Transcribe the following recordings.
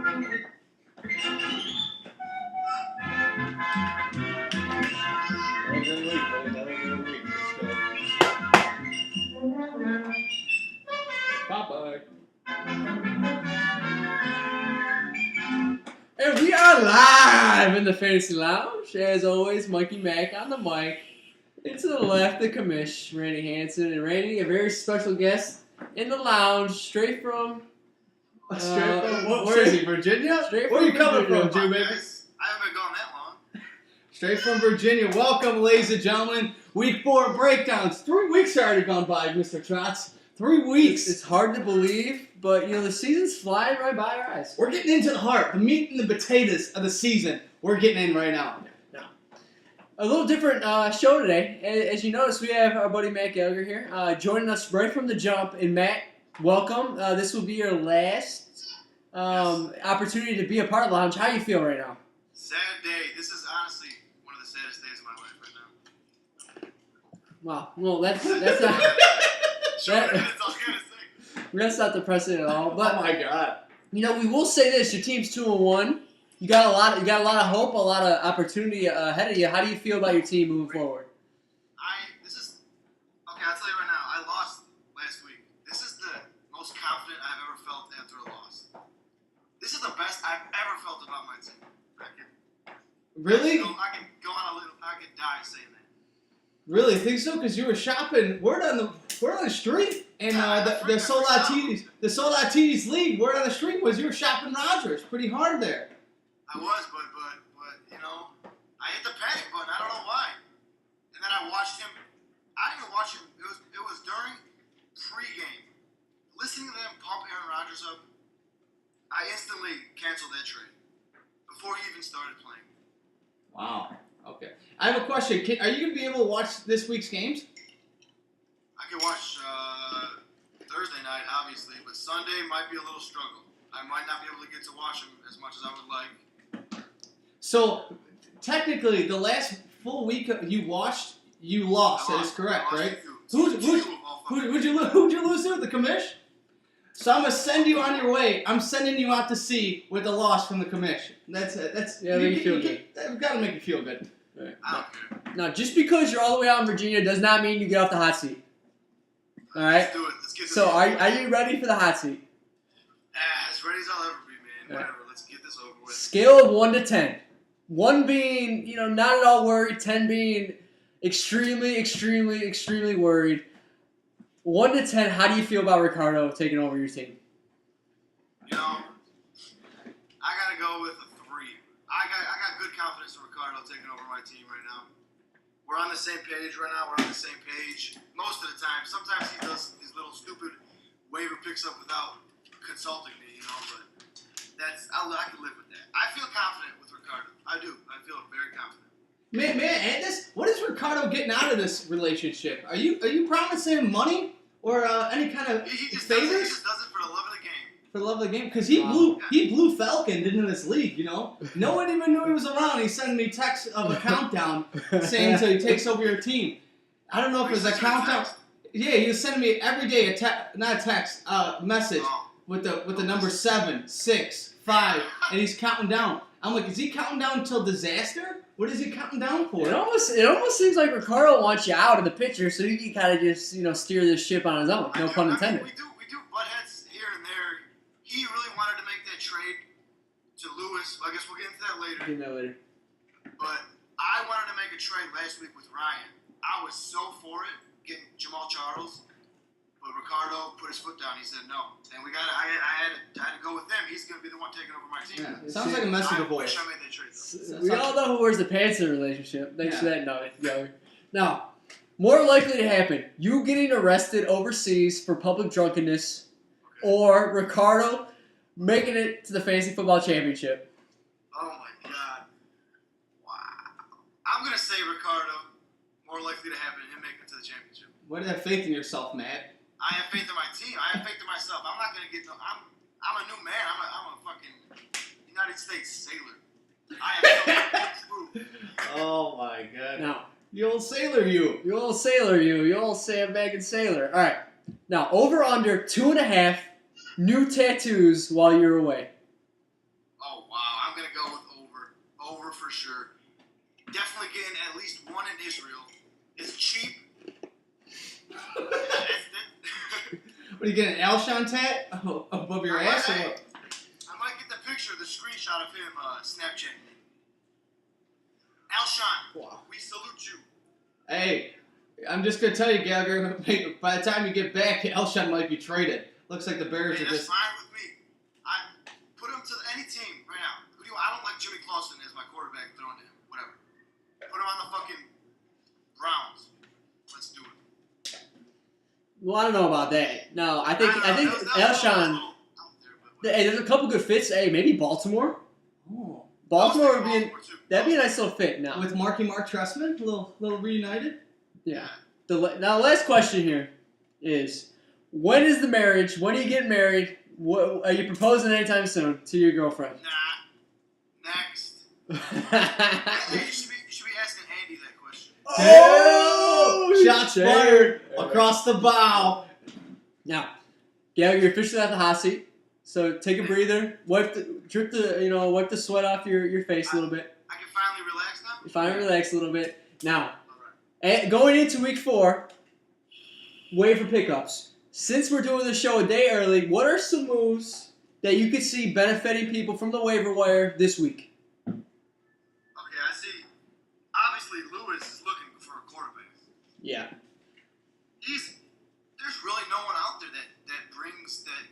Bye-bye. And we are live in the Fantasy Lounge. As always, Mikey Mack on the mic. And to the left, the commish, Randy Hansen. And Randy, a very special guest in the lounge, straight from... where is he, Virginia? Straight Where are you from coming Virginia. from, Jimmy? I haven't been gone that long. Straight from Virginia. Welcome, ladies and gentlemen. Week 4 breakdowns. 3 weeks already gone by, Mr. Trotz. 3 weeks. It's hard to believe, but, the season's flying right by our eyes. We're getting into the heart, the meat and the potatoes of the season. We're getting in right now. A little different show today. As you notice, we have our buddy Matt Gallagher here, joining us right from the jump. And Matt, welcome. This will be your last opportunity to be a part of the lounge. How do you feel right now? Sad day. This is honestly one of the saddest days of my life right now. Wow. Well, that's not that's not depressing at all. But Oh my God. we will say this: your team's 2-1. You got a lot of hope, a lot of opportunity ahead of you. How do you feel about your team moving forward? I'll tell you right now, I lost last week. This is the most confident I've ever felt after a loss. This is the best I've ever felt about my team. Really? I can go on a little, I could die saying that. Really? Think so? Because you were shopping. Word on the street. And the SOTDs league, word on the street was you were shopping Rodgers pretty hard there. I was, but I hit the panic button. I don't know why. And then I watched him. I didn't even watch him. It was during pregame. Listening to them pump Aaron Rodgers up, I instantly canceled that trade before he even started playing. Wow. Okay. I have a question. Are you going to be able to watch this week's games? I can watch Thursday night, obviously, but Sunday might be a little struggle. I might not be able to get to watch him as much as I would like. So, technically, the last full week you watched, you lost. That is correct, right? Who'd you lose to? The commish? So I'm gonna send you on your way. I'm sending you out to sea with the loss from the commish. That's Yeah, make you feel good. I've got to make you feel good. Right. I don't care. Now, just because you're all the way out in Virginia does not mean you get off the hot seat. All right. Let's do it. Let's get this So, over with. are you ready for the hot seat? As ready as I'll ever be, man. Yeah. Whatever. Let's get this over with. Scale of 1 to 10. 1 being, not at all worried. 10 being extremely, extremely, extremely worried. 1 to 10, how do you feel about Ricardo taking over your team? I gotta go with a 3. I got good confidence in Ricardo taking over my team right now. We're on the same page right now. We're on the same page most of the time. Sometimes he does these little stupid waiver picks up without consulting me, but I can live with that. I feel confident with Ricardo. I do. I feel very confident. Man, and this. What is Ricardo getting out of this relationship? Are you promising him money or any kind of He just favors? does it for the love of the game. For the love of the game, because he blew Falcon into this league. No one even knew he was around. He sent me texts of a countdown saying so he takes over your team. I don't know if it was a countdown. Yeah, he was sending me every day a message with the number 7, 6, 5, and he's counting down. I'm like, is he counting down until disaster? What is he counting down for? It almost seems like Ricardo wants you out of the picture so he can kind of just steer this ship on his own. No pun intended. We do butt heads here and there. He really wanted to make that trade to Lewis. I guess we'll get into that later. But I wanted to make a trade last week with Ryan. I was so for it, getting Jamal Charles. But Ricardo put his foot down. He said no. And I had to go with him. He's going to be the one taking over my team. Yeah, it sounds like a messy I divorce. wish I made that trade, though. We all know who wears the pants in a relationship. Thanks for that, Young. Now, more likely to happen, you getting arrested overseas for public drunkenness or Ricardo making it to the Fantasy Football Championship. Oh, my God. Wow. I'm going to say Ricardo. More likely to happen, him making it to the championship. What have faith in yourself, Matt? I have faith in my team. I have faith in myself. I'm not gonna get no. I'm a new man. I'm a fucking United States sailor. I am no Oh my God! Now, you old sailor, you old sandbagging sailor. All right. Now, over under 2.5 new tattoos while you're away. for sure. Definitely getting at least one in Israel. It's cheap. What are you getting, an Alshon tat above your ass or what? I might get the picture, the screenshot of him Snapchatting me. Alshon, Wow. we salute you. Hey, I'm just gonna tell you, Gallagher. By the time you get back, Alshon might be traded. Looks like the Bears Hey, are that's just. fine with me. I put him to any team right now. I don't like Jimmy Clausen as my quarterback throwing to him. Whatever. Put him on the fucking Browns. Let's do it. Well, I don't know about that. No, I think That was a little Alshon. out there, but Hey, there's a couple good fits. Hey, maybe Baltimore. Oh. Baltimore I would was be thinking Baltimore, too. that'd be a nice little fit. Now, With Mark Trestman, a little reunited. yeah. Now, last question here is, when is the marriage? When are you getting married? What, are you proposing anytime soon to your girlfriend? Nah. Next. Hey, you should be asking Andy that question. Oh, shots shit. fired across the bow. Now, yeah, you're officially at the hot seat. So take a breather, wipe the sweat off your face a little bit. I can finally relax now? You finally relax a little bit. Now, Alright. going into week 4, waiver pickups. Since we're doing the show a day early, what are some moves that you could see benefiting people from the waiver wire this week? Okay, I see. Obviously, Lewis is looking for a quarterback. Yeah. There's really no one out there that brings that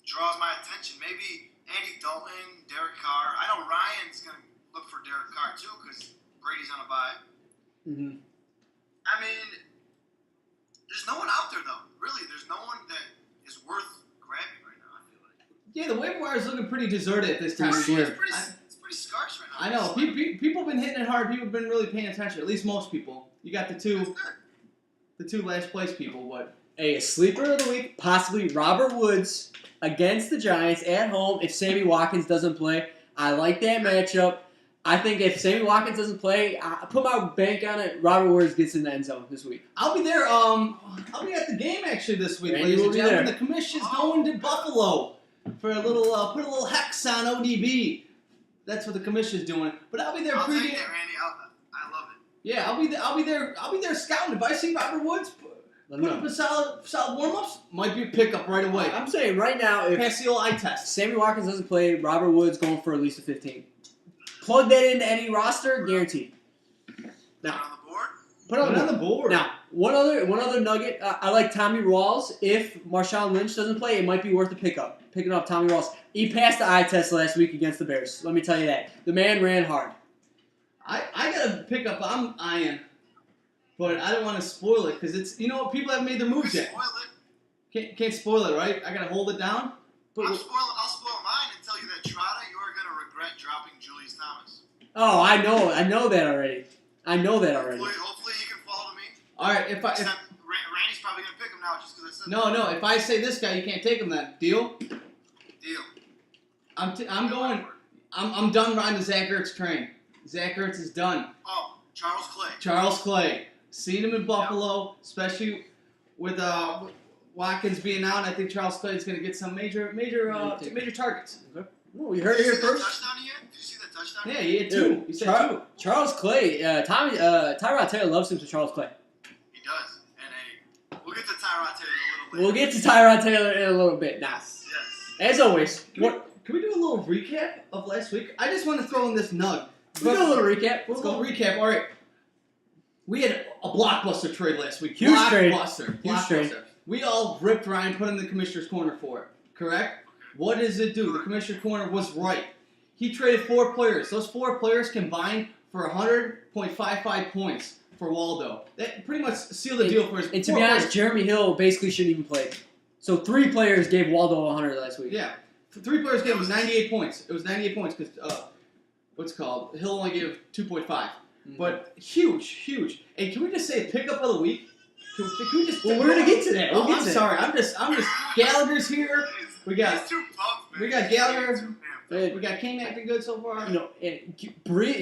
draws my attention. Maybe Andy Dalton, Derek Carr. I know Ryan's gonna look for Derek Carr too because Brady's on a bye. Mm-hmm. I mean, there's no one out there though. Really, there's no one that is worth grabbing right now. I feel like. Yeah, the waiver wire is looking pretty deserted at this time of Pretty year. It's pretty scarce right now. I know. People have been hitting it hard. People have been really paying attention. At least most people. You got the It's two good. last place people. But A sleeper of the week, possibly Robert Woods against the Giants at home if Sammy Watkins doesn't play. I like that matchup. I think if Sammy Watkins doesn't play, I put my bank on it. Robert Woods gets in the end zone this week. I'll be there. I'll be at the game actually this week, Randy ladies will and be gentlemen. there. The commission's going to Buffalo for a little put a little hex on ODB. That's what the commission's doing. But I'll be there I'll take pregame. that, Randy. I love it. Yeah, I'll be there scouting. If I see Robert Woods Let put me up know. a solid warm-ups, might be a pickup right away. I'm saying right now, if Pass the old eye test. Sammy Watkins doesn't play, Robert Woods going for at least a 15. Plug that into any roster, guaranteed. Put it on the board. Put it on the board. Now, one other nugget. I like Tommy Rawls. If Marshawn Lynch doesn't play, it might be worth a pickup. Picking up Tommy Rawls. He passed the eye test last week against the Bears. Let me tell you that. The man ran hard. I gotta pick up. I'm eyeing, but I don't want to spoil it because it's people haven't made their moves We yet. spoil it. Can't spoil it, right? I gotta hold it down. I'll spoil mine and tell you that Trotta, you are going to regret dropping Julius Thomas. Oh, I know that already. Hopefully he can follow me. All right, if Randy's probably going to pick him now just because I said no, if I say this guy, you can't take him. Then deal. Deal. I'm going. I'm done riding the Zach Ertz train. Zach Ertz is done. Oh, Charles Clay. Charles Clay. Seen him in Buffalo, especially with Watkins being out. I think Charles Clay is going to get some major targets. Well, we heard it here Did you see that first. touchdown he had? Did you see that touchdown? Yeah, he had two. Dude, He said two. Charles Clay. Tyrod Taylor loves him to Charles Clay. He does. And we'll get to Tyrod Taylor a little later. We'll get to Tyrod Taylor in a little bit. Now, Yes. as always, Can we do a little recap of last week? I just want to throw in this nug. we'll do a little recap. Let's go recap. All right. We had a blockbuster trade last week. Huge trade. Blockbuster. trade. We all ripped Ryan, put him in the commissioner's corner for it. Correct? What does it do? The commissioner's corner was right. He traded 4 players. Those 4 players combined for 100.55 points for Waldo. That pretty much sealed the deal for his. And to 4 be honest, players. Jeremy Hill basically shouldn't even play. So 3 players gave Waldo 100 last week. Yeah. 3 players gave him 98 points. It was 98 points because what's it called? Hill only gave 2.5. Mm-hmm. But huge. Hey, can we just say pickup of the week? Can we just? Well, we're gonna get to that. We'll get I'm to sorry. I'm just. Gallagher's here. We got. He's too pumped, man. we got He's Gallagher. too damn We got Kane acting good so far. You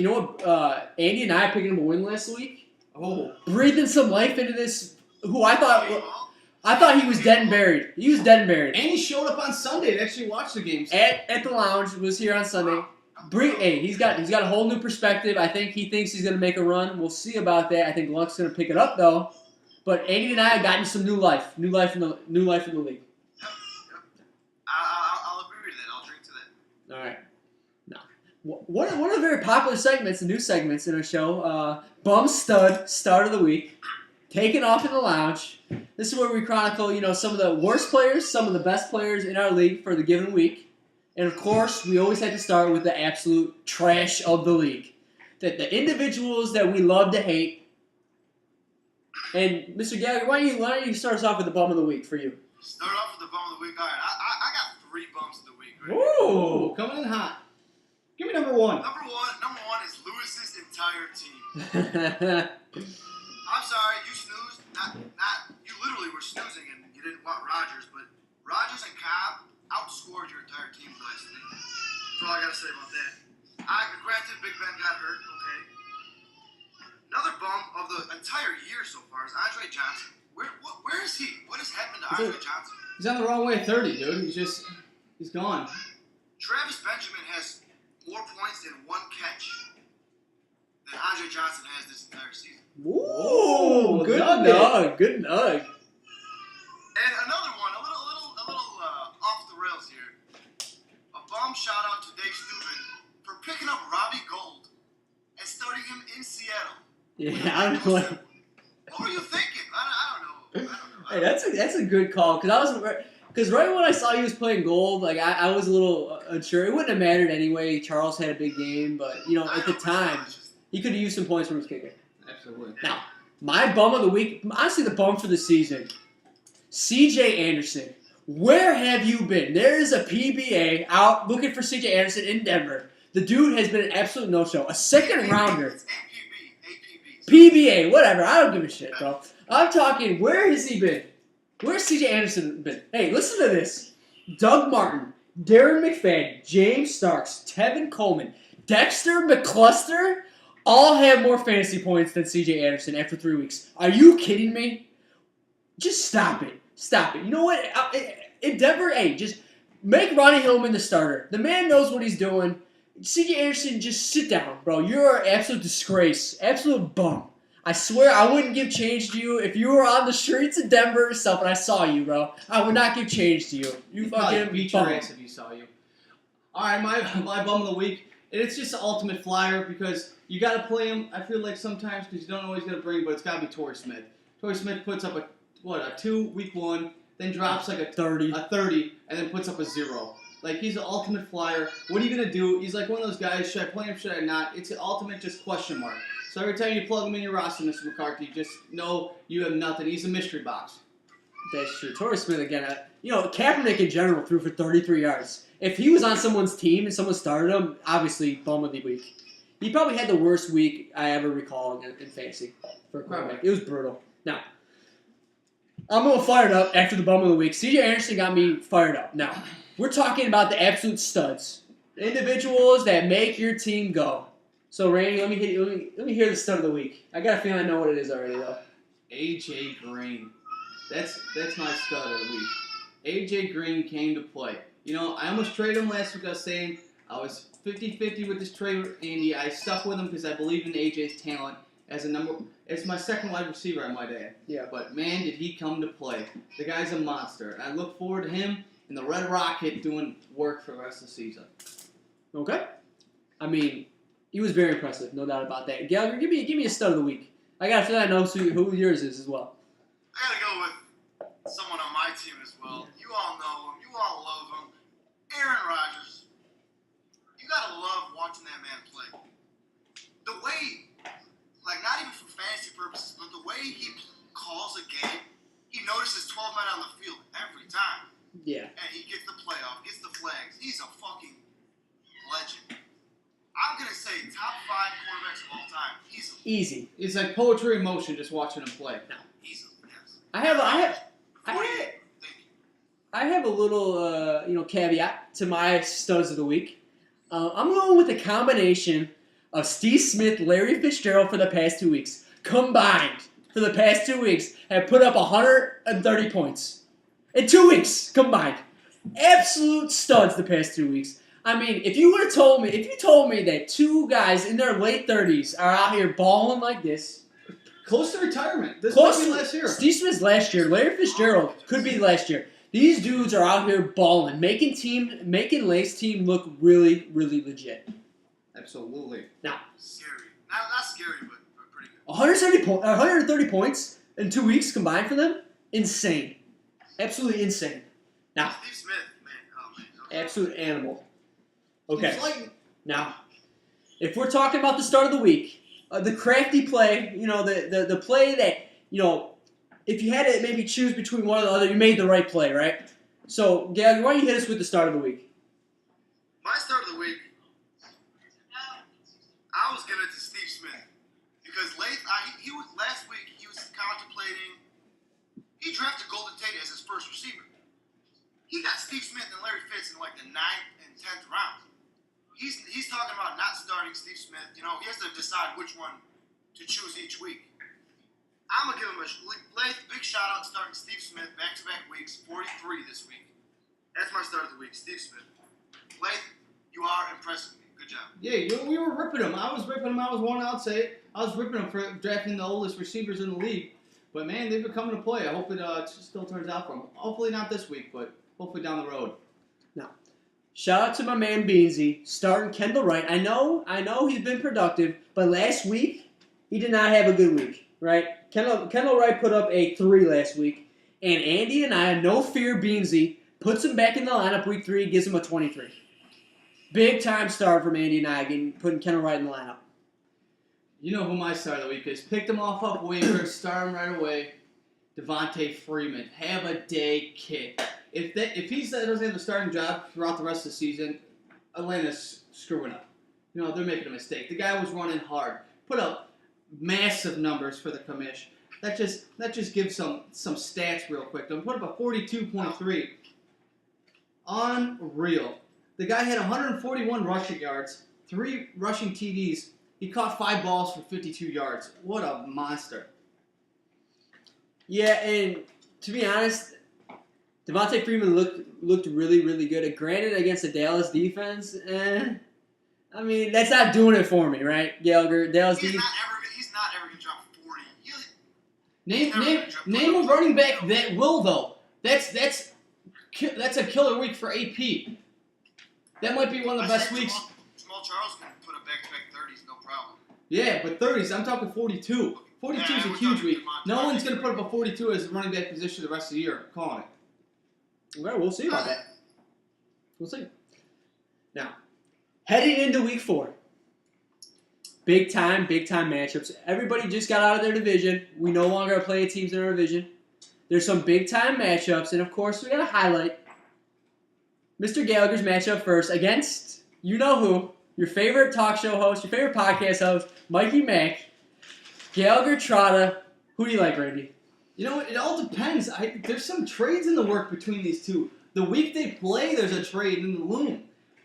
know what? Andy and I picking up a win last week. Oh. Breathing some life into this. Who I pumped. thought he was dead and buried. He was dead and buried. And he showed up on Sunday to actually watch the games. At the lounge, was here on Sunday. Hey, he's got a whole new perspective. I think he thinks he's going to make a run. We'll see about that. I think Luck's going to pick it up though. But Andy and I have gotten some new life in the league. Yep. I'll agree to that. I'll drink to that. All right. Now, one of the very popular segments, the new segments in our show, Bum Stud Start of the Week, taken off in the lounge. This is where we chronicle, some of the worst players, some of the best players in our league for the given week. And of course, we always have to start with the absolute trash of the league. The individuals that we love to hate. And Mr. Gallagher, why don't you start us off with the bum of the week for you? Start off with the bum of the week. All right, I got 3 bums of the week. Right? Ooh, coming in hot. Give me number 1. Number one is Lewis's entire team. I'm sorry, you snoozed. Not you literally were snoozing and you didn't want Rodgers, but Rodgers and Cobb outscored your entire team last week. That's all I gotta say about that. Granted, Big Ben got hurt. Okay. Another bum of the entire year so far is Andre Johnson. Where is he? What has happened to Andre Johnson? He's on the wrong way at 30, dude. He's gone. Travis Benjamin has more points in 1 catch than Andre Johnson has this entire season. Ooh, good nug. Good nug. And another one, a little off the rails here. A bum shout out to Dave Steuben for picking up Robbie Gould and starting him in Seattle. Yeah, I don't know. What were you thinking? I don't know. Hey, that's a good call because right when I saw he was playing Gold, like I was a little unsure. It wouldn't have mattered anyway. Charles had a big game, but at the time he could have used some points from his kicker. Absolutely. Now, my bum of the week, honestly, the bum for the season, C.J. Anderson. Where have you been? There is a PBA out looking for C.J. Anderson in Denver. The dude has been an absolute no-show. A second rounder. It's APB. PBA, whatever. I don't give a shit, bro. I'm talking, where has he been? Where's C.J. Anderson been? Hey, listen to this. Doug Martin, Darren McFadden, James Starks, Tevin Coleman, Dexter McCluster all have more fantasy points than C.J. Anderson after 3 weeks. Are you kidding me? Just stop it. Stop it. You know what? In Denver, hey, just make Ronnie Hillman the starter. The man knows what he's doing. C.J. Anderson, just sit down, bro. You're an absolute disgrace. Absolute bum. I swear I wouldn't give change to you if you were on the streets of Denver or stuff and I saw you, bro. I would not give change to you. You fucking beat your ass if you saw you. All right, my bum of the week, and it's just the ultimate flyer because you got to play him. I feel like sometimes because you don't always got to bring, but it's got to be Torrey Smith. Torrey Smith puts up a 2 week 1, then drops like a 30, and then puts up a 0. Like, he's the ultimate flyer. What are you going to do? He's like one of those guys, should I play him, should I not? It's the ultimate just question mark. So every time you plug him in your roster, Mr. McCarthy, just know you have nothing. He's a mystery box. That's true. Torrey Smith, again, Kaepernick in general threw for 33 yards. If he was on someone's team and someone started him, obviously, bum of the week. He probably had the worst week I ever recall in fantasy for a quarterback. It was brutal. Now, I'm a little fired up after the bum of the week. C.J. Anderson got me fired up. Now, we're talking about the absolute studs. Individuals that make your team go. So, Randy, let me hear the stud of the week. I got a feeling I know what it is already, though. A.J. Green. That's my stud of the week. A.J. Green came to play. I almost traded him last week. I was saying I was 50-50 with this trade with Andy. I stuck with him because I believe in A.J.'s talent as my second wide receiver, I might add. Yeah. But, man, did he come to play. The guy's a monster. And I look forward to him and the Red Rocket doing work for the rest of the season. Okay. I mean, he was very impressive, no doubt about that. Gallagher, give me a stud of the week. I got to feel I know who yours is as well. I gotta go with someone on my team as well. You all know him. You all love him. Aaron Rodgers. You gotta love watching that man play. The way, not even for fantasy purposes, but the way he calls a game, he notices 12 men on the field every time. Yeah. And he gets the playoff, gets the flags. He's a fucking legend. I'm going to say top 5 quarterbacks of all time. Easy. It's like poetry in motion just watching him play. No, easily, yes. I have a little caveat to my studs of the week. I'm going with a combination of Steve Smith, Larry Fitzgerald for the past 2 weeks. Combined for the past 2 weeks have put up 130 points. In 2 weeks combined. Absolute studs the past 2 weeks. I mean, if you told me that two guys in their late 30s are out here balling like this, close to retirement. This might be last year. Steve Smith's last year. Larry Fitzgerald could be last year. These dudes are out here balling, making Lake's team look really, really legit. Absolutely. Now, Scary. Not scary, but pretty good. 130 points in 2 weeks combined for them. Insane. Absolutely insane. Now, Steve Smith, man. Oh, man. absolute animal. Okay. It's like, Now, if we're talking about the start of the week, the crafty play, the play that, if you had to maybe choose between one or the other, you made the right play, right? So, Gallagher, why don't you hit us with the start of the week? My start of the week, I was giving it to Steve Smith because he was last week. He was contemplating. He drafted Golden Tate as his first receiver. He got Steve Smith and Larry Fitz in like the 9th and 10th round. He's talking about not starting Steve Smith. He has to decide which one to choose each week. I'm gonna give him a big shout out starting Steve Smith back-to-back weeks, 43 this week. That's my start of the week, Steve Smith. Lath, you are impressing me. Good job. yeah, we were ripping him. I was ripping him. I was one out. Say it. I was ripping him for drafting the oldest receivers in the league. But man, they've been coming to play. I hope it still turns out for him. Hopefully not this week, but hopefully down the road. Now, shout out to my man Beansy starting Kendall Wright. I know he's been productive, but last week he did not have a good week. Right? Kendall Wright put up a 3 last week, and Andy and I, no fear Beansy, puts him back in the lineup week 3, gives him a 23. Big time start from Andy and I, putting Kendall Wright in the lineup. You know who my start of the week is. Picked him off waivers, start him right away. Devontae Freeman. Have a day, kid. If he doesn't have the starting job throughout the rest of the season, Atlanta's screwing up. They're making a mistake. The guy was running hard. Put up massive numbers for the commish. That just gives some stats real quick. Don't put up a 42.3. Unreal. The guy had 141 rushing yards, 3 rushing TDs. He caught 5 balls for 52 yards. What a monster. Yeah, and to be honest, Devontae Freeman looked really, really good. Granted, against the Dallas defense, I mean, that's not doing it for me, right? Gallagher, Dallas defense. He's not ever going to drop 40. Name a running back that will, though. That's a killer week for AP. That might be one of the best weeks. Jamal Charles can put up back-to-back 30s, no problem. Yeah, but 30s, I'm talking 42. 42 is a huge week. No one's going to put up a 42 as a running back position the rest of the year. I'm calling it. Well, we'll see about that. We'll see. Now, heading into week 4. Big time matchups. Everybody just got out of their division. We no longer play teams in our division. There's some big time matchups, and of course, we got to highlight Mr. Gallagher's matchup first against, you know who, your favorite talk show host, your favorite podcast host, Mikey Mack. Gallagher Trotta. Who do you like, Randy? You know what? It all depends. There's some trades in the work between these two. The week they play, there's a trade in the loom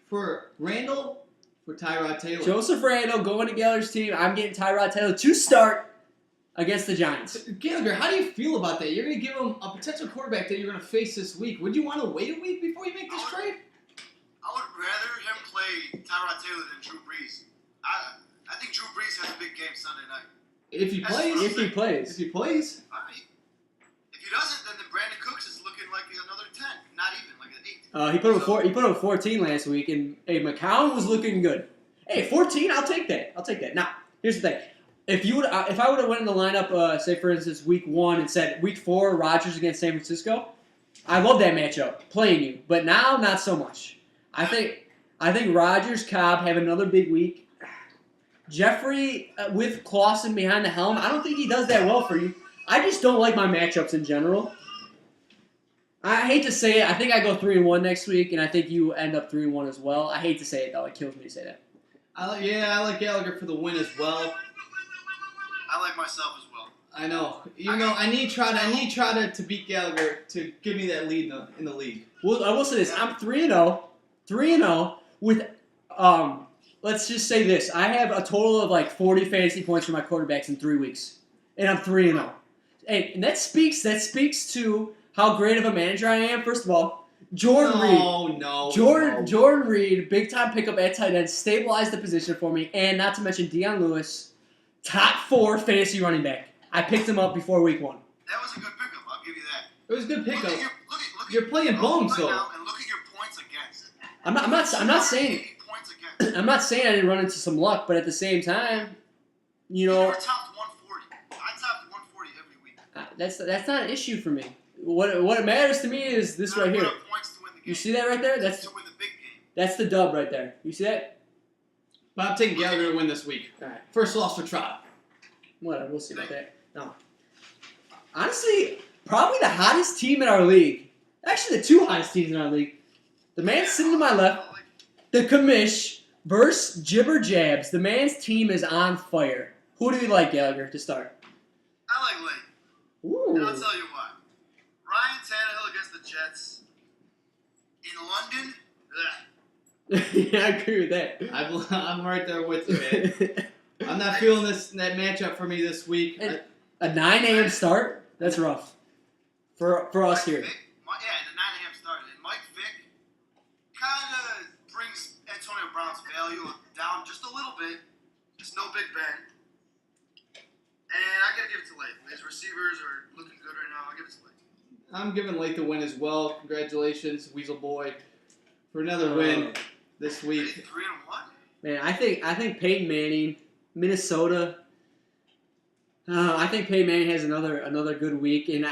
for Randall, for Tyrod Taylor. Joseph Randall going to Gallagher's team. I'm getting Tyrod Taylor to start against the Giants. Gallagher, how do you feel about that? You're going to give him a potential quarterback that you're going to face this week. Would you want to wait a week before you make this trade? I would rather him play Tyrod Taylor than Drew Brees. I think Drew Brees has a big game Sunday night. If he plays. If he plays. If he doesn't, then Brandon Cooks is looking like another 10, not even like an 8. He put up 14 last week, and McCown was looking good. Hey, 14, I'll take that. Now, here's the thing: if I would have went in the lineup, say for instance, week 1 and said week 4, Rodgers against San Francisco, I love that matchup, playing you. But now, not so much. I think Rodgers, Cobb have another big week. Jeffrey with Clausen behind the helm, I don't think he does that well for you. I just don't like my matchups in general. I hate to say it. I think I go 3-1 next week, and I think you end up 3-1 as well. I hate to say it, though. It kills me to say that. I like Gallagher for the win as well. I like myself as well. I know. I need Trotta to beat Gallagher to give me that lead in the league. Well, I will say this. I'm 3-0. 3-0 with, let's just say this. I have a total of like 40 fantasy points for my quarterbacks in 3 weeks. And I'm 3-0. And that speaks to how great of a manager I am, first of all. Jordan Reed. No. Jordan Reed, big time pickup at tight end, stabilized the position for me, and not to mention Deion Lewis, top 4 fantasy running back. I picked him up before week 1. That was a good pickup. I'll give you that. It was a good pickup. Look at You're playing bones, right though. now, and look at your points against. I'm not saying 80 points against. I'm not saying I didn't run into some luck, but at the same time, you You know, never topped 140. I topped 140 every week. that's not an issue for me. What matters to me is this right here. Put up points to win the game. You see that right there? That's to win the big game. that's the dub right there. You see that? But I'm taking Gallagher to win this week. All right. First loss for Trout. Whatever, we'll see about that. No. Honestly, probably the hottest team in our league. Actually, the 2 hottest teams in our league. The man sitting to my left, the commish, versus Jibber Jabs. The man's team is on fire. Who do you like, Gallagher, to start? I like Lane. Ooh. And I'll tell you why. Ryan Tannehill against the Jets in London. Ugh. Yeah, I agree with that. I'm right there with you, man. I'm not feeling that matchup for me this week. And a 9 a.m. start? That's rough. For us here. Vick, the 9 a.m. start. And Mike Vick kind of brings Antonio Brown's value down just a little bit. Just no Big Ben. And I got to give it to Lane. His receivers are looking good right now. I'll give it to Lane. I'm giving Lake the win as well. Congratulations, Weasel Boy, for another win this week. 3-1? Man, I think Peyton Manning, Minnesota. I think Peyton Manning has another good week, and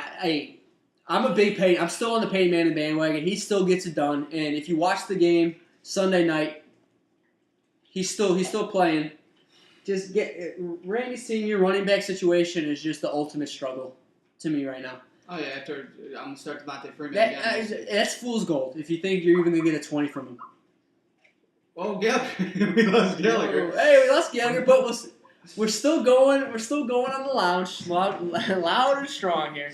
I'm a big Peyton. I'm still on the Peyton Manning bandwagon. He still gets it done, and if you watch the game Sunday night, he's still playing. Just Randy Senior running back situation is just the ultimate struggle to me right now. Oh yeah, after I'm gonna start Devontae Freeman again. That's fool's gold if you think you're even gonna get a 20 from him. Oh, Gallagher. We lost Gallagher. Hey, we lost Gallagher, but we're still going. We're still going on the lounge, loud and strong here.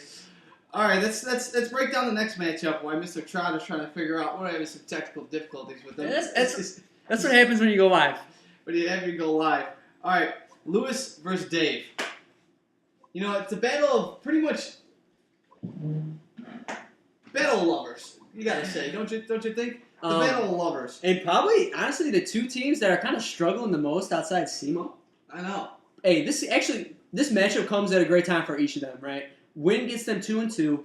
All right, let's break down the next matchup. Why Mr. Trout is trying to figure out. We're having some technical difficulties with them. That's what happens when you go live. But you have to go live. All right, Lewis versus Dave. You know, it's a battle of pretty much battle of lovers. You gotta say, don't you think? The battle of lovers. And probably, honestly, the 2 teams that are kind of struggling the most outside SEMO. I know. Hey, this matchup comes at a great time for each of them, right? Win gets them 2-2.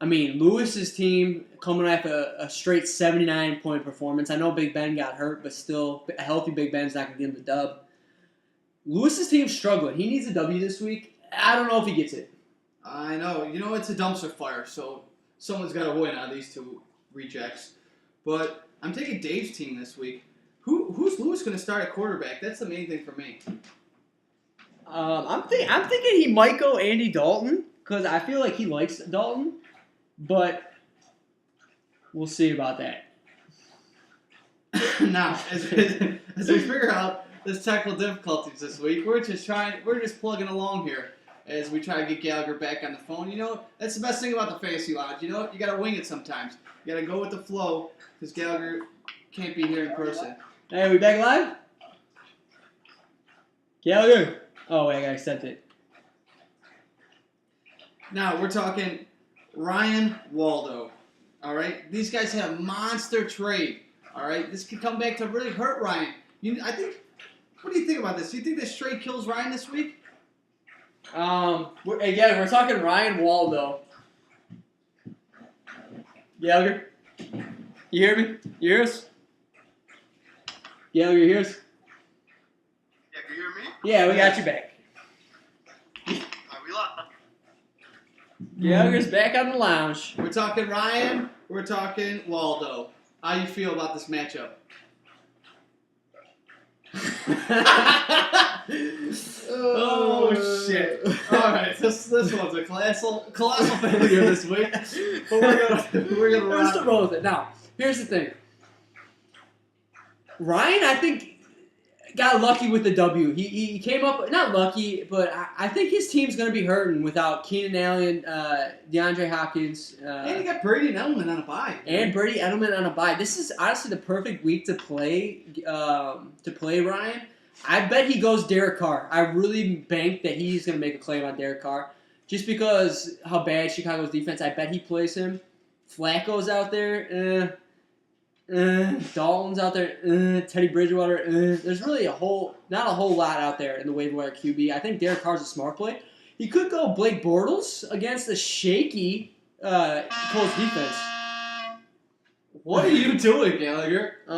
I mean, Lewis's team coming off a straight 79-point performance. I know Big Ben got hurt, but still, a healthy Big Ben's not going to give him the dub. Lewis's team's struggling. He needs a W this week. I don't know if he gets it. I know. You know, it's a dumpster fire, so someone's got to win out of these 2 rejects. But I'm taking Dave's team this week. Who's Lewis going to start at quarterback? That's the main thing for me. I'm thinking he might go Andy Dalton because I feel like he likes Dalton, but we'll see about that. Now, as we figure out this technical difficulties this week, we're just plugging along here as we try to get Gallagher back on the phone. You know, that's the best thing about the Fantasy Lodge. You know, you got to wing it sometimes. You got to go with the flow because Gallagher can't be here in person. Hey, are we back live? Gallagher. Oh, wait, I got to accept it. Now, we're talking Ryan Waldo. All right? These guys had a monster trade. All right? This could come back to really hurt Ryan. What do you think about this? Do you think this trade kills Ryan this week? We're talking Ryan Waldo. Gallagher, you hear me? You hear us? Gallagher, you hear us? Yeah, can you hear me? Yeah, we got you back. We lost. Gallagher's back on the lounge. We're talking Ryan. We're talking Waldo. How you feel about this matchup? Oh shit! All right, this one's a colossal failure this week. But we're gonna still roll with it. Now, here's the thing. Ryan, I think, got lucky with the W. He came up, not lucky, but I think his team's going to be hurting without Keenan Allen, DeAndre Hopkins. And you got Brady and Edelman on a bye. And Brady Edelman on a bye. This is honestly the perfect week to play Ryan. I bet he goes Derek Carr. I really bank that he's going to make a claim on Derek Carr. Just because how bad Chicago's defense, I bet he plays him Flacco's out there. Dalton's out there. Teddy Bridgewater. There's really not a whole lot out there in the waiver wire QB. I think Derek Carr's a smart play. He could go Blake Bortles against the shaky Colts defense. What are you doing, Gallagher? You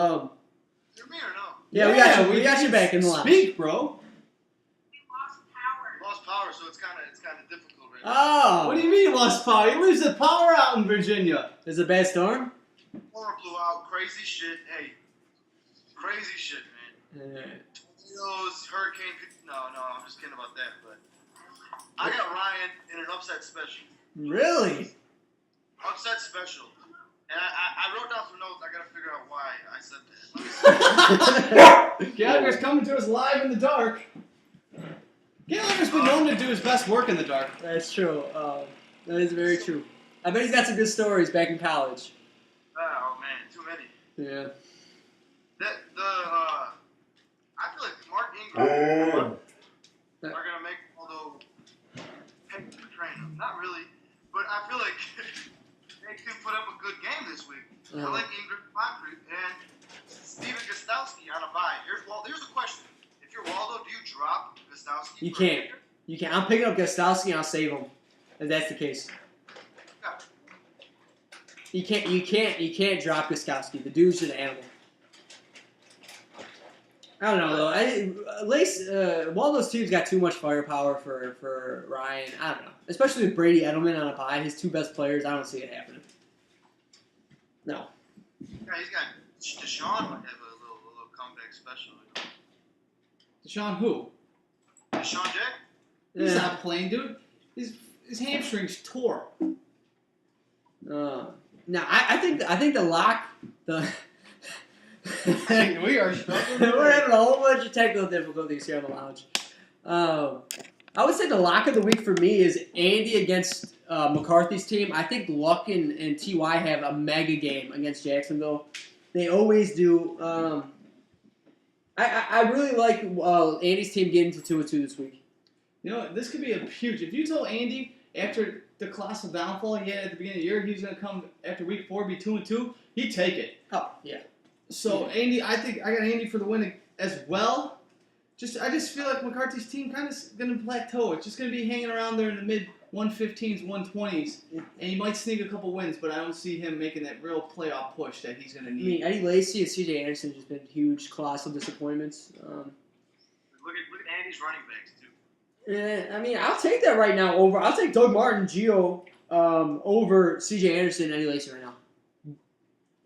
me or no? Yeah, we got you back in the lounge. Speak, bro. Lost power, so it's kind of difficult right now. Oh. What do you mean lost power? He leaves the power out in Virginia. Is it a bad storm? Power blew out. Crazy shit. Hey, crazy shit, man. Tornadoes, hurricane. No, I'm just kidding about that. But I got Ryan in an upset special. Really? Upset special. And I wrote down some notes. I gotta figure out why I said that. Gallagher's coming to us live in the dark. Gallagher's been known to do his best work in the dark. That's true. That is very true. I bet he's got some good stories back in college. Oh man, too many. Yeah. I feel like Mark Ingram are gonna make although pick to train him. Not really, but I feel like they could put up a good game this week. I like Ingram concrete and Steven Gostowski on a bye. Here's the question: if you're Waldo, do you drop Gostowski? You can't. You can't. I'm picking up Gostowski and I'll save him. If that's the case. You can't drop Gostowski. The dude's an animal. I don't know though. Waldo's team's got too much firepower for Ryan. I don't know. Especially with Brady Edelman on a bye, his two best players. I don't see it happening. No. Yeah, he's got Deshaun might have a little comeback special. Deshaun who? Deshaun Jack? He's not playing, dude. His hamstrings tore. Now I think the lock We are struggling. We're having a whole bunch of technical difficulties here on the lounge. I would say the lock of the week for me is Andy against McCarthy's team. I think Luck and Ty have a mega game against Jacksonville. They always do. I really like Andy's team getting to 2-2 this week. You know, this could be a huge. If you told Andy after the colossal downfall he had at the beginning of the year, he was going to come after week 4, be 2-2, he'd take it. Oh, yeah. So, Andy, I think I got Andy for the win as well. I just feel like McCarthy's team kind of going to plateau. It's just going to be hanging around there in the mid 115s, 120s, and he might sneak a couple wins, but I don't see him making that real playoff push that he's going to need. I mean, Eddie Lacy and C.J. Anderson have just been huge, colossal disappointments. Look at Andy's running backs too. I mean, I'll take that right now over. I'll take Doug Martin, Gio, over C.J. Anderson and Eddie Lacy right now.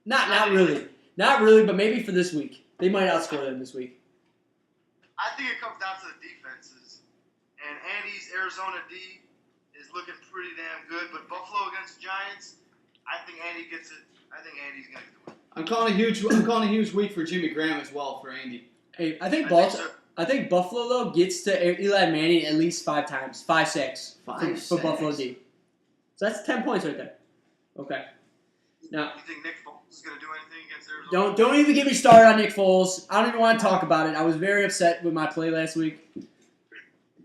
Not really, but maybe for this week. They might outscore them this week. I think it comes down to the defenses. And Andy's Arizona D is looking pretty damn good. But Buffalo against the Giants, I think Andy gets it. I think Andy's going to do it. I'm calling a huge week for Jimmy Graham as well for Andy. Hey, I think Buffalo though gets to Eli Manning at least 5 times, 5 sacks for Buffalo D. So that's 10 points right there. Okay. Now, you think Nick Foles is going to do anything against Arizona? Don't even get me started on Nick Foles. I don't even want to talk about it. I was very upset with my play last week.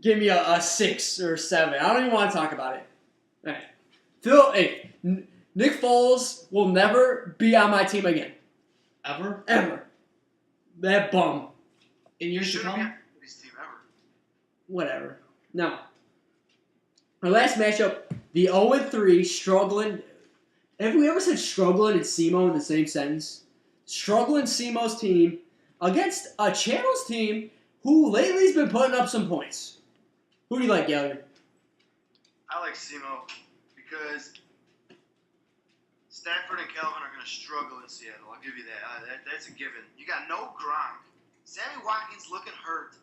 Give me a 6 or 7. I don't even want to talk about it. All right. Nick Foles will never be on my team again. Ever? That bum. In years to come? His team ever. Whatever. No. Our last matchup, the 0-3 struggling. Have we ever said struggling and SEMO in the same sentence? Struggling SEMO's team against a Channels team who lately has been putting up some points. Who do you like, Gallagher? I like SEMO because Stafford and Calvin are going to struggle in Seattle. I'll give you that. That's a given. You got no Gronk. Sammy Watkins looking hurt.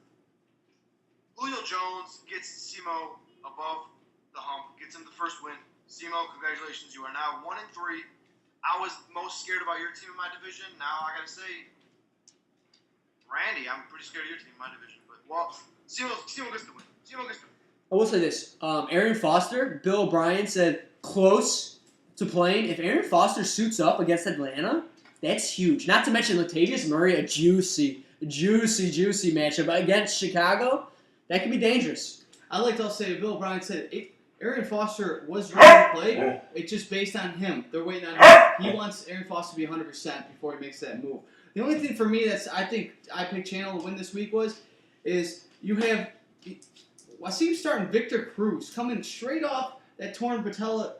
Julio Jones gets SEMO above the hump, gets him the first win. SEMO, congratulations. You are now 1-3. I was most scared about your team in my division. Now I got to say, Randy, I'm pretty scared of your team in my division. But, well, SEMO gets the win. SEMO gets the win. I will say this. Aaron Foster, Bill O'Brien said close to playing. If Aaron Foster suits up against Atlanta, that's huge. Not to mention Latavius Murray, a juicy matchup against Chicago. That could be dangerous. I like to say Bill O'Brien said Arian Foster was ready to play. It's just based on him. They're waiting on him. He wants Arian Foster to be 100% before he makes that move. The only thing for me I think I picked Channel to win this week is you have, I see you starting Victor Cruz coming straight off that torn patella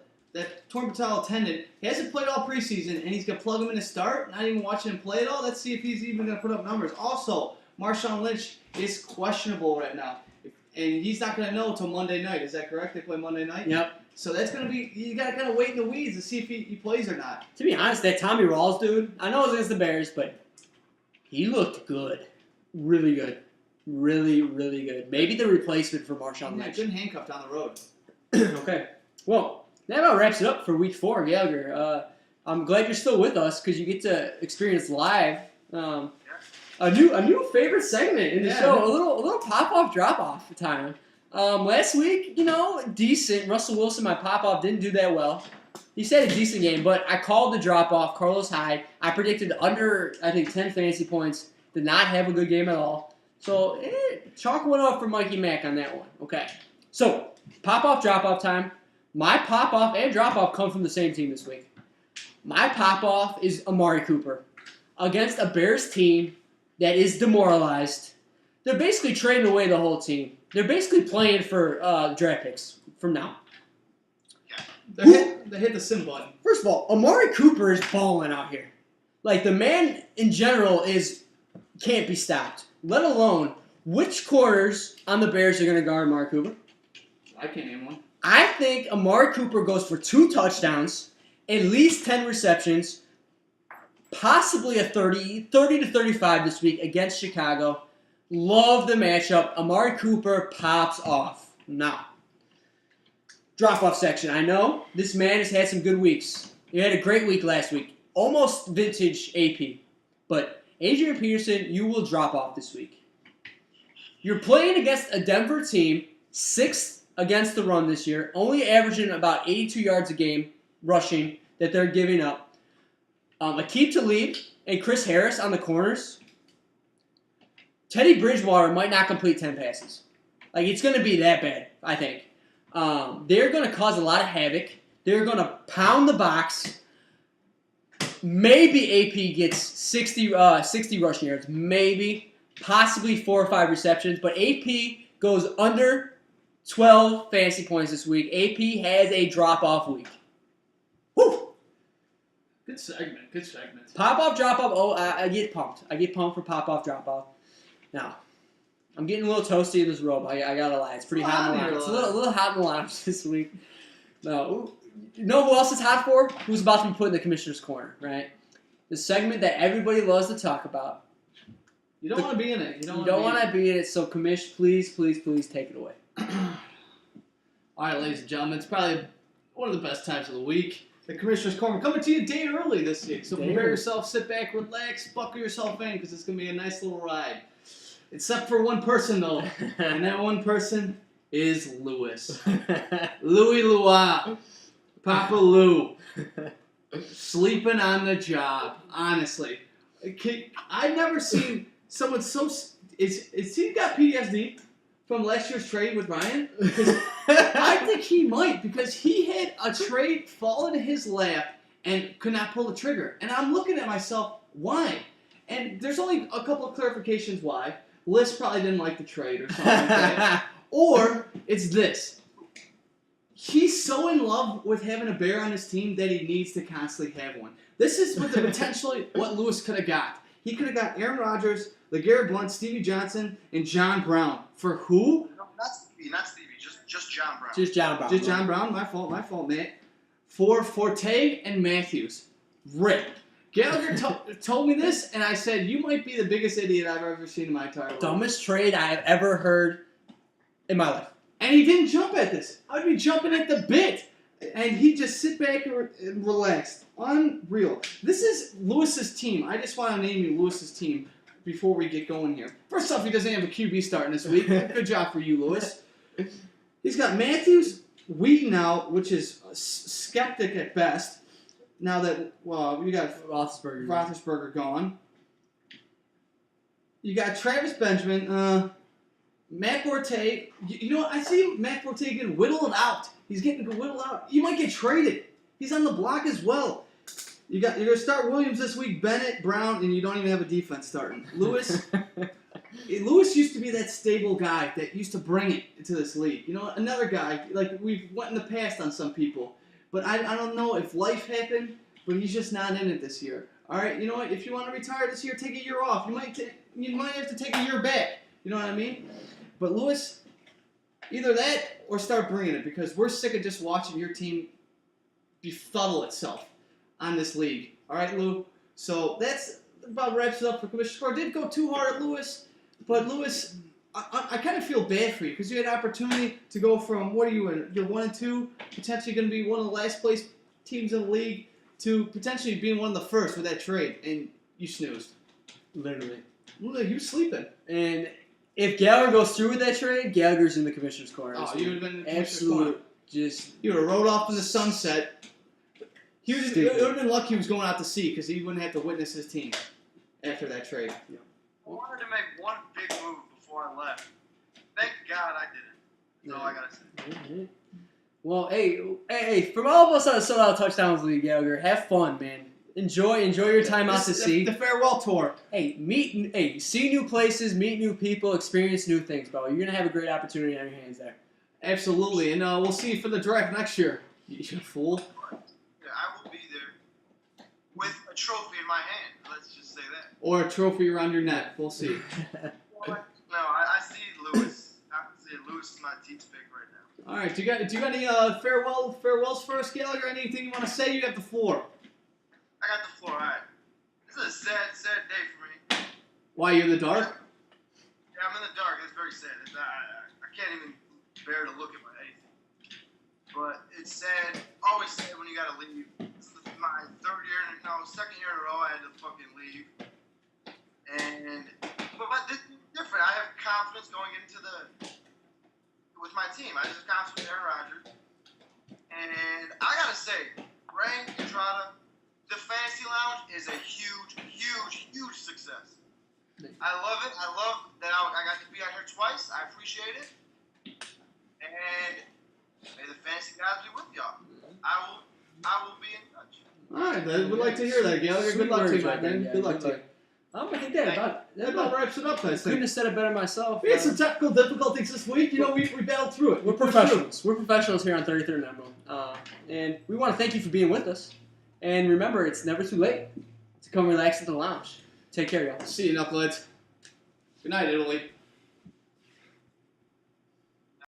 tendon. He hasn't played all preseason, and he's going to plug him in to start, not even watching him play at all. Let's see if he's even going to put up numbers. Also, Marshawn Lynch is questionable right now, and he's not going to know until Monday night. Is that correct? They play Monday night? Yep. So that's going to be, you got to kind of wait in the weeds to see if he plays or not. To be honest, that Tommy Rawls dude, I know it was against the Bears, but he looked good. Really good. Really, really good. Maybe the replacement for Marshawn Lynch. Good handcuff down the road. Okay. Well, that about wraps it up for week 4, Gallagher. I'm glad you're still with us because you get to experience live a new favorite segment in the show. A little pop-off, drop-off time. Last week, decent. Russell Wilson, my pop-off, didn't do that well. He said a decent game, but I called the drop-off. Carlos Hyde, I predicted under, I think, 10 fantasy points. Did not have a good game at all. So, chalk went off for Mikey Mack on that one. Okay. So, pop-off, drop-off time. My pop-off and drop-off come from the same team this week. My pop-off is Amari Cooper against a Bears team that is demoralized. They're basically trading away the whole team. They're basically playing for draft picks from now. They hit the sim button. First of all, Amari Cooper is balling out here. Like, the man in general can't be stopped. Let alone, which corners on the Bears are going to guard Amari Cooper? I can't name one. I think Amari Cooper goes for 2 touchdowns, at least 10 receptions, possibly a 30 to 35 this week against Chicago. Love the matchup. Amari Cooper pops off. Now, drop-off section. I know this man has had some good weeks. He had a great week last week. Almost vintage AP. But Adrian Peterson, you will drop off this week. You're playing against a Denver team, 6th against the run this year, only averaging about 82 yards a game rushing that they're giving up. Aqib Talib and Chris Harris on the corners. Teddy Bridgewater might not complete 10 passes. Like, it's going to be that bad, I think. They're going to cause a lot of havoc. They're going to pound the box. Maybe AP gets 60 rushing yards. Maybe. Possibly 4 or 5 receptions. But AP goes under 12 fantasy points this week. AP has a drop-off week. Woo! Good segment. Pop-off, drop-off. Oh, I get pumped. I get pumped for pop-off, drop-off. Now, I'm getting a little toasty in this robe. I gotta lie. It's pretty hot in the lounge. It's a little hot in the lounge this week. No, you know who else is hot for? Who's about to be put in the commissioner's corner, right? The segment that everybody loves to talk about. You don't want to be in it. You don't want to be in it, so commish, please take it away. All right, ladies and gentlemen, it's probably one of the best times of the week. The Commissioner's Corner coming to you a day early this week. So prepare yourself, sit back, relax, buckle yourself in, because it's going to be a nice little ride. Except for one person, though. And that one person is Lewis. Louie Lua. Papa Lou. Sleeping on the job. Honestly. I've never seen someone so... Is he got PTSD from last year's trade with Ryan? Because I think he might, because he had a trade fall into his lap and could not pull the trigger. And I'm looking at myself, why? And there's only a couple of clarifications why. Liz probably didn't like the trade or something like that. Or it's this. He's so in love with having a bear on his team that he needs to constantly have one. This is what potentially what Lewis could have got. He could have got Aaron Rodgers, LeGarrette Blount, Stevie Johnson, and John Brown. For who? No, not Stevie, just John Brown. Just John Brown. Just John Brown. My fault, Matt. For Forte and Matthews. Rip. Gallagher told me this, and I said, you might be the biggest idiot I've ever seen in my entire life. Dumbest trade I have ever heard in my life. And he didn't jump at this. I'd be jumping at the bit. And he just sit back and relaxed. Unreal. This is Lewis's team. I just want to name you Lewis's team before we get going here. First off, he doesn't have a QB starting this week. Good job for you, Lewis. He's got Matthews, Wheaton out, which is skeptic at best. Now that, well, you got Roethlisberger gone. You got Travis Benjamin. Matt Forte, you know what? I see Matt Forte getting whittled out. He's getting whittled out. You might get traded. He's on the block as well. You're gonna start Williams this week, Bennett, Brown, and you don't even have a defense starting. Lewis used to be that stable guy that used to bring it into this league. You know, another guy, like we've went in the past on some people. But I don't know if life happened, but he's just not in it this year. All right, you know what? If you want to retire this year, take a year off. You might have to take a year back. You know what I mean? But Lewis, either that or start bringing it because we're sick of just watching your team befuddle itself on this league. All right, Lou? So that's about wraps it up for Commissioner Score. Didn't go too hard at Lewis, but Lewis, I kind of feel bad for you because you had an opportunity to go from, what are you in? You're 1-2, potentially going to be one of the last place teams in the league to potentially being one of the first with that trade, and you snoozed. Literally. You were sleeping. And if Gallagher goes through with that trade, Gallagher's in the commissioner's corner. Oh, you would have been in the commissioner's corner. Just you would have rode off in the sunset. It would have been lucky he was going out to sea because he wouldn't have to witness his team after that trade. I wanted to make one big move before I left. Thank God I didn't. That's all I gotta say. Mm-hmm. Well, hey, from all of us on the Sold Out Touchdowns League, Gallagher, have fun, man. Enjoy your time out to sea. The farewell tour. Hey, see new places, meet new people, experience new things, bro. You're gonna have a great opportunity on your hands there. Absolutely, and we'll see you for the draft next year. You fool. Yeah, I will be there with a trophy in my hand. Let's just say that. Or a trophy around your neck. We'll see. No, I see Lewis. I see Lewis is my team's pick right now. All right, do you got any farewells first, Gallagher? Anything you want to say? You have the floor. I got the floor. All right. This is a sad day for me. Why, you're in the dark? Yeah, I'm in the dark. It's very sad. I can't even bear to look at my anything. But it's sad. Always sad when you gotta leave. This is my second year in a row I had to fucking leave. But this is different. I have confidence going into with my team. I just have confidence with Aaron Rodgers. And I gotta say, Ray Entrada, the Fantasy Lounge is a huge success. I love it. I love that I got to be out here twice. I appreciate it. And may the fantasy gods be with y'all. I will be in touch. All right, then. We'd like to hear that, Gallagher. Good luck to you, my man. Good luck to you. I think that about wraps it up, I think. Couldn't have said it better myself. We had some technical difficulties this week. You know, we battled through it. We're professionals. We're professionals here on 33rd and Emerald. And we want to thank you for being with us. And remember, it's never too late to come relax at the lounge. Take care, y'all. See you, knuckleheads. Good night, Italy.